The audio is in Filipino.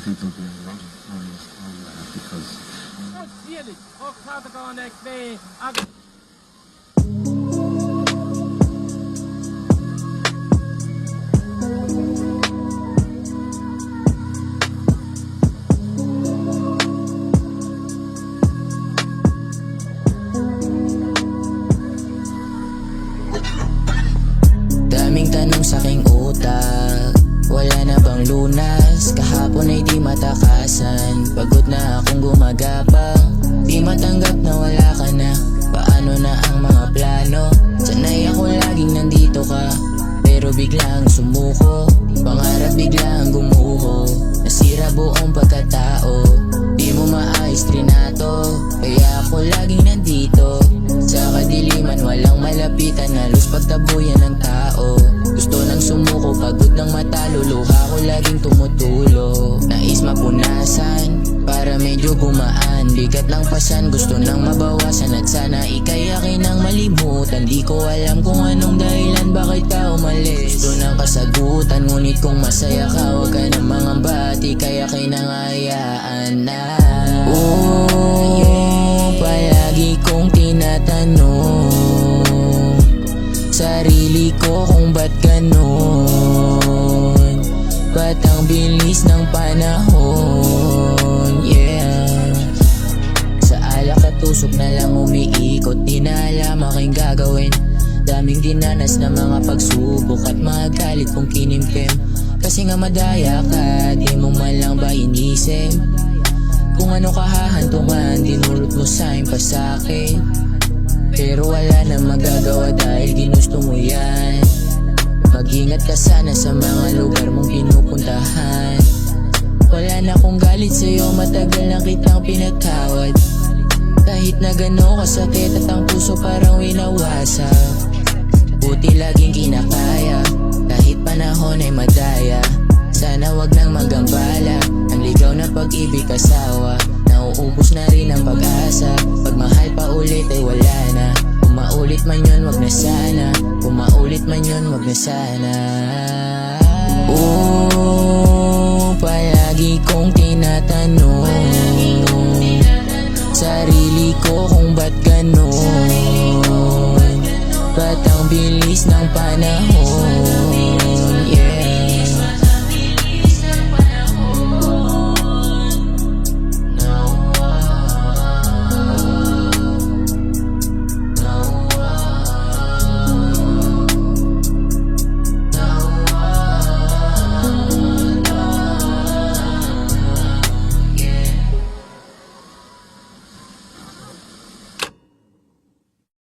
people being wrong on that because daming tanong sa aking utak, wala na bang lunas? Kahapon ay di matakasan, pagod na akong gumagapang. Di matanggap na wala ka na, paano na ang mga plano? Sanay ako laging nandito ka, pero biglang sumuko. Pangarap biglang gumuho, nasira buong pagkatao. Di mo maayos trinato, kaya ako laging nandito. Sa kadiliman walang malapitan, halos pagtabuyan ng tao. Gusto nang sumuko, pagod ng matalo, luha ko laging tumutulo. Nais mapunasan, para medyo gumaan. Bigat ng pasan, gusto nang mabawasan. At sana ika'y akin ang malimutan. Di ko alam kung anong dahilan, bakit ka umalis. Gusto ng kasagutan, ngunit kung masaya ka, huwag ka ng mga bati. Kaya kinangayaan na palagi kong tinatanong sarili ko kung ba't ganon. Ba't ang bilis ng panahon, yeah. Sa alak at tusok na lang umiikot, di na alam aking gagawin. Daming dinanas na mga pagsubok at mga galit kong kinimkim. Kasi nga madaya ka, di mo man lang ba inisip kung ano kahahantungan, dinulot mo sa'kin pa sa'kin. Pero wala na magagawa dahil ginusto mo yan. Mag-ingat ka sana sa mga lugar mong pinupuntahan. Wala na akong galit sa'yo, matagal na kitang pinatawad. Kahit na gano'n kasakit at ang puso parang winawasa. Buti laging kinakaya, kahit panahon ay madaya. Sana wag nang magambala, ang ligaw na pag-ibig kasawa. Nauubos na rin ang pag-asa, pagmahal pa ulit ay wala na. Kung maulit man yun, wag na sana. Kung maulit man yun, wag na sana. Palagi kong tinatanong sarili ko kung ba't ganon. Ba't ang bilis ng panahon?